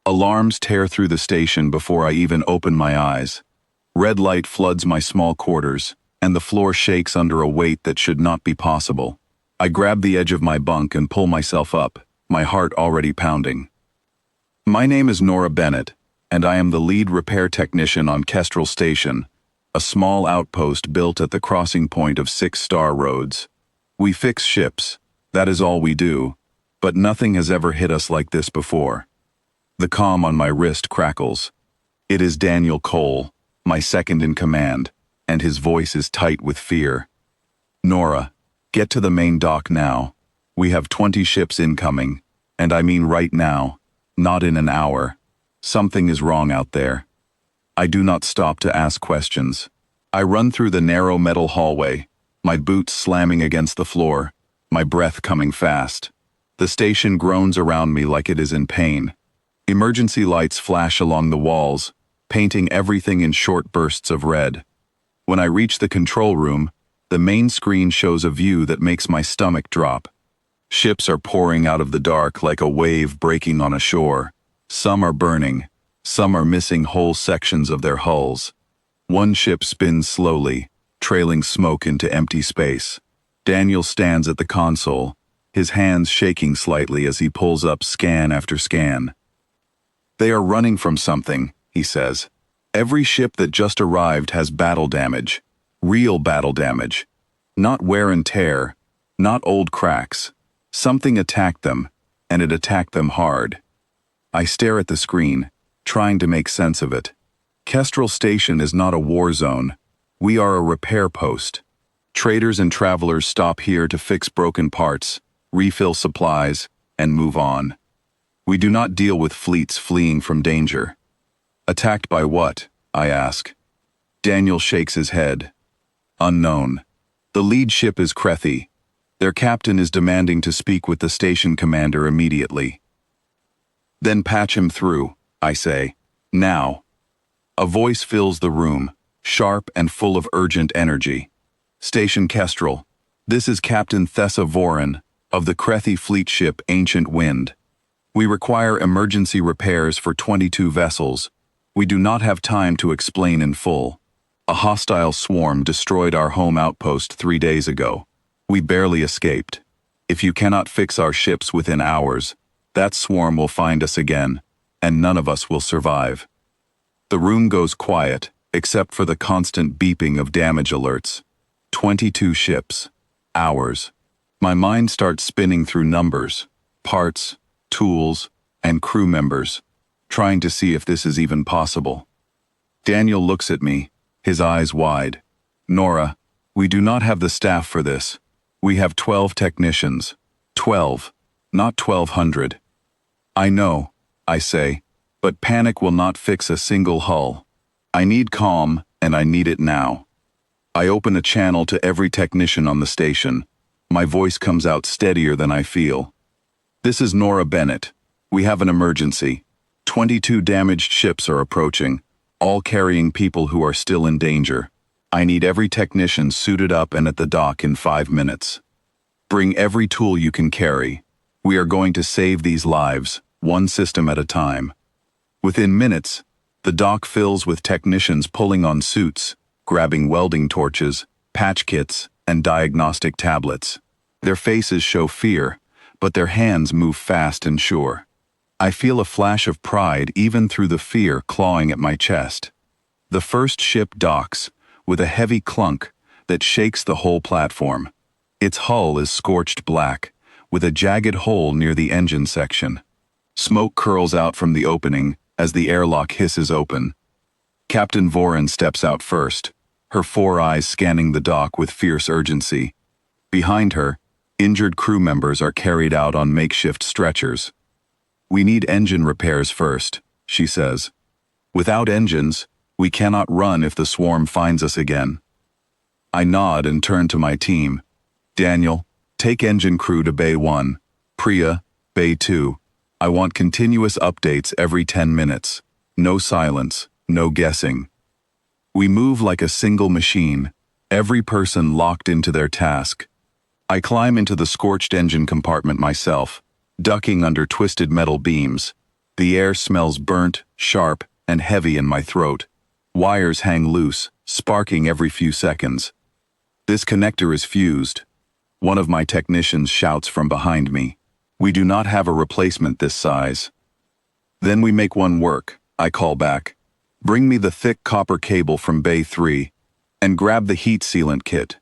Alarms tear through the station before I even open my eyes. Red light floods my small quarters, and the floor shakes under a weight that should not be possible. I grab the edge of my bunk and pull myself up, my heart already pounding. My name is Nora Bennett, and I am the lead repair technician on Kestrel Station, a small outpost built at the crossing point of 6-star roads. We fix ships, that is all we do, but nothing has ever hit us like this before. The comm on my wrist crackles. It is Daniel Cole, my second in command, and his voice is tight with fear. Nora, get to the main dock now. We have 20 ships incoming, and I mean right now, not in an hour. Something is wrong out there. I do not stop to ask questions. I run through the narrow metal hallway, my boots slamming against the floor, my breath coming fast. The station groans around me like it is in pain. Emergency lights flash along the walls, painting everything in short bursts of red. When I reach the control room, the main screen shows a view that makes my stomach drop. Ships are pouring out of the dark like a wave breaking on a shore. Some are burning, some are missing whole sections of their hulls. One ship spins slowly, trailing smoke into empty space. Daniel stands at the console, his hands shaking slightly as he pulls up scan after scan. They are running from something, he says. Every ship that just arrived has battle damage. Real battle damage. Not wear and tear, not old cracks. Something attacked them, and it attacked them hard. I stare at the screen, trying to make sense of it. Kestrel Station is not a war zone. We are a repair post. Traders and travelers stop here to fix broken parts, refill supplies, and move on. We do not deal with fleets fleeing from danger. Attacked by what? I ask. Daniel shakes his head. Unknown. The lead ship is Crethi. Their captain is demanding to speak with the station commander immediately. Then patch him through, I say. Now. A voice fills the room, sharp and full of urgent energy. Station Kestrel. This is Captain Thessa Voren, of the Crethi fleet ship Ancient Wind. We require emergency repairs for 22 vessels. We do not have time to explain in full. A hostile swarm destroyed our home outpost 3 days ago. We barely escaped. If you cannot fix our ships within hours, that swarm will find us again, and none of us will survive. The room goes quiet, except for the constant beeping of damage alerts. 22 ships. Hours. My mind starts spinning through numbers, parts, tools, and crew members, trying to see if this is even possible. Daniel looks at me, his eyes wide. Nora, we do not have the staff for this. We have 12 technicians. 12, not 1,200. I know, I say, but panic will not fix a single hull. I need calm, and I need it now. I open a channel to every technician on the station. My voice comes out steadier than I feel. This is Nora Bennett. We have an emergency. 22 damaged ships are approaching, all carrying people who are still in danger. I need every technician suited up and at the dock in 5 minutes. Bring every tool you can carry. We are going to save these lives, one system at a time. Within minutes, the dock fills with technicians pulling on suits, grabbing welding torches, patch kits, and diagnostic tablets. Their faces show fear, but their hands move fast and sure. I feel a flash of pride even through the fear clawing at my chest. The first ship docks, with a heavy clunk that shakes the whole platform. Its hull is scorched black, with a jagged hole near the engine section. Smoke curls out from the opening as the airlock hisses open. Captain Voren steps out first, her 4 eyes scanning the dock with fierce urgency. Behind her, injured crew members are carried out on makeshift stretchers. We need engine repairs first, she says. Without engines, we cannot run if the swarm finds us again. I nod and turn to my team. Daniel, take engine crew to Bay 1. Priya, Bay 2. I want continuous updates every 10 minutes. No silence, no guessing. We move like a single machine, every person locked into their task. I climb into the scorched engine compartment myself, ducking under twisted metal beams. The air smells burnt, sharp, and heavy in my throat. Wires hang loose, sparking every few seconds. This connector is fused. One of my technicians shouts from behind me. We do not have a replacement this size. Then we make one work, I call back. Bring me the thick copper cable from Bay 3 and grab the heat sealant kit.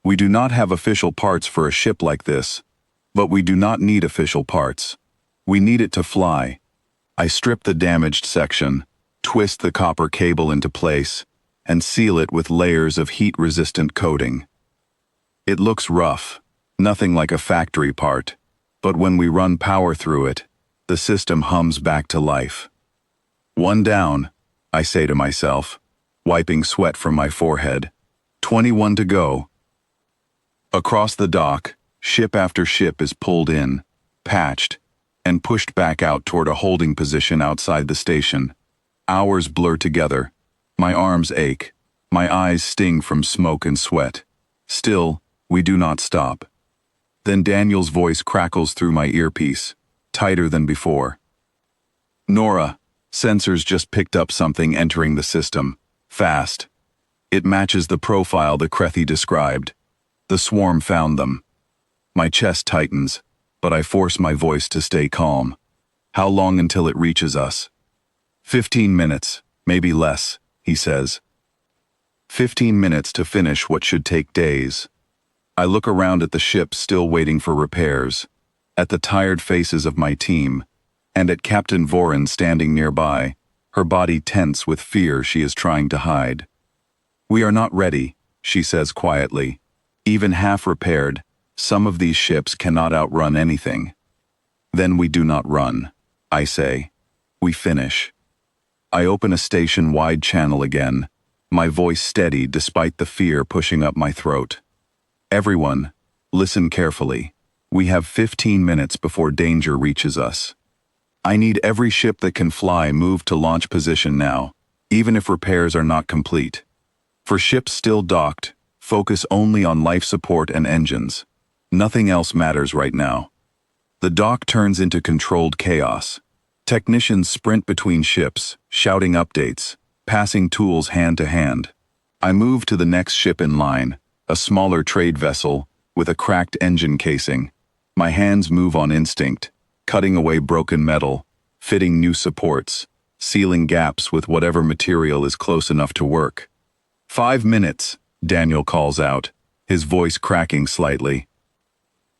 We do not have official parts for a ship like this, but we do not need official parts. We need it to fly. I strip the damaged section, twist the copper cable into place, and seal it with layers of heat-resistant coating. It looks rough, nothing like a factory part, but when we run power through it, the system hums back to life. One down, I say to myself, wiping sweat from my forehead. 21 to go. Across the dock, ship after ship is pulled in, patched, and pushed back out toward a holding position outside the station. Hours blur together. My arms ache. My eyes sting from smoke and sweat. Still, we do not stop. Then Daniel's voice crackles through my earpiece, tighter than before. Nora, sensors just picked up something entering the system. Fast. It matches the profile the Crethi described. The swarm found them. My chest tightens, but I force my voice to stay calm. How long until it reaches us? 15 minutes, maybe less, he says. 15 minutes to finish what should take days. I look around at the ship still waiting for repairs, at the tired faces of my team, and at Captain Voren standing nearby, her body tense with fear she is trying to hide. We are not ready, she says quietly. Even half repaired, some of these ships cannot outrun anything. Then we do not run, I say. We finish. I open a station-wide channel again, my voice steady despite the fear pushing up my throat. Everyone, listen carefully. We have 15 minutes before danger reaches us. I need every ship that can fly moved to launch position now, even if repairs are not complete. For ships still docked, focus only on life support and engines. Nothing else matters right now. The dock turns into controlled chaos. Technicians sprint between ships, shouting updates, passing tools hand to hand. I move to the next ship in line, a smaller trade vessel with a cracked engine casing. My hands move on instinct, cutting away broken metal, fitting new supports, sealing gaps with whatever material is close enough to work. 5 minutes, Daniel calls out, his voice cracking slightly.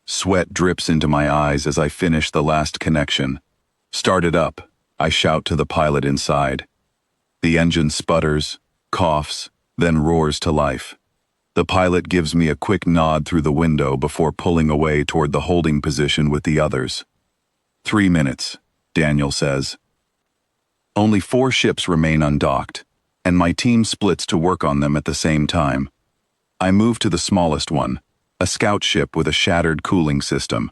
Sweat drips into my eyes as I finish the last connection. Start it up, I shout to the pilot inside. The engine sputters, coughs, then roars to life. The pilot gives me a quick nod through the window before pulling away toward the holding position with the others. 3 minutes, Daniel says. Only 4 ships remain undocked, and my team splits to work on them at the same time. I move to the smallest one, a scout ship with a shattered cooling system.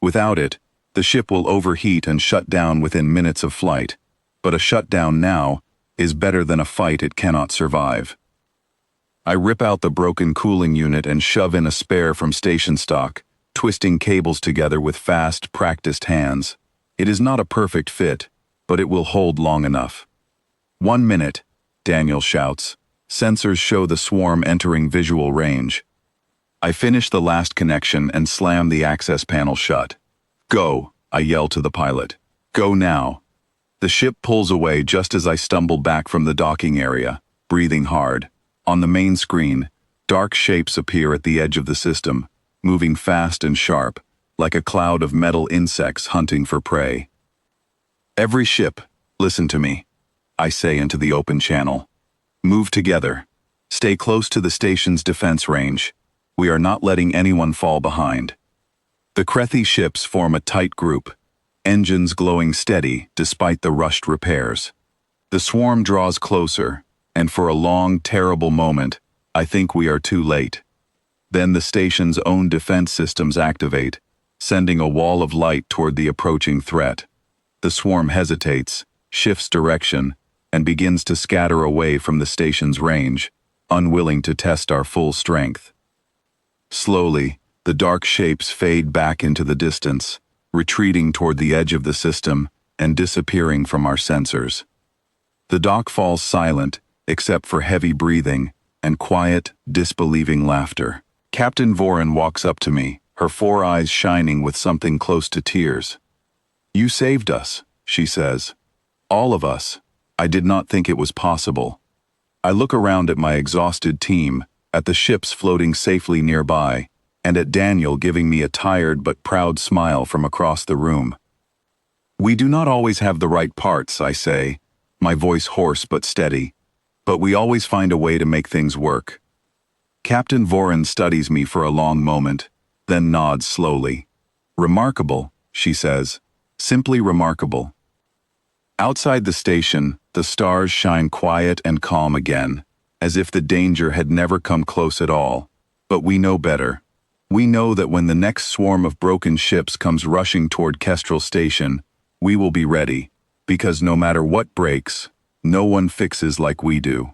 Without it, the ship will overheat and shut down within minutes of flight, but a shutdown now is better than a fight it cannot survive. I rip out the broken cooling unit and shove in a spare from station stock, twisting cables together with fast, practiced hands. It is not a perfect fit, but it will hold long enough. 1 minute, Daniel shouts. Sensors show the swarm entering visual range. I finish the last connection and slam the access panel shut. Go, I yell to the pilot. Go now. The ship pulls away just as I stumble back from the docking area, breathing hard. On the main screen, dark shapes appear at the edge of the system, moving fast and sharp, like a cloud of metal insects hunting for prey. Every ship, listen to me, I say into the open channel. Move together. Stay close to the station's defense range. We are not letting anyone fall behind. The Crethi ships form a tight group, engines glowing steady despite the rushed repairs. The swarm draws closer, and for a long, terrible moment, I think we are too late. Then the station's own defense systems activate, sending a wall of light toward the approaching threat. The swarm hesitates, shifts direction, and begins to scatter away from the station's range, unwilling to test our full strength. Slowly, the dark shapes fade back into the distance, retreating toward the edge of the system, and disappearing from our sensors. The dock falls silent, except for heavy breathing and quiet, disbelieving laughter. Captain Voren walks up to me, her 4 eyes shining with something close to tears. "You saved us," she says. "All of us. I did not think it was possible." I look around at my exhausted team, at the ships floating safely nearby, and at Daniel giving me a tired but proud smile from across the room. "We do not always have the right parts," I say, my voice hoarse but steady, "but we always find a way to make things work." Captain Voren studies me for a long moment, then nods slowly. "Remarkable," she says. "Simply remarkable." Outside the station, the stars shine quiet and calm again, as if the danger had never come close at all. But we know better. We know that when the next swarm of broken ships comes rushing toward Kestrel Station, we will be ready, because no matter what breaks, no one fixes like we do.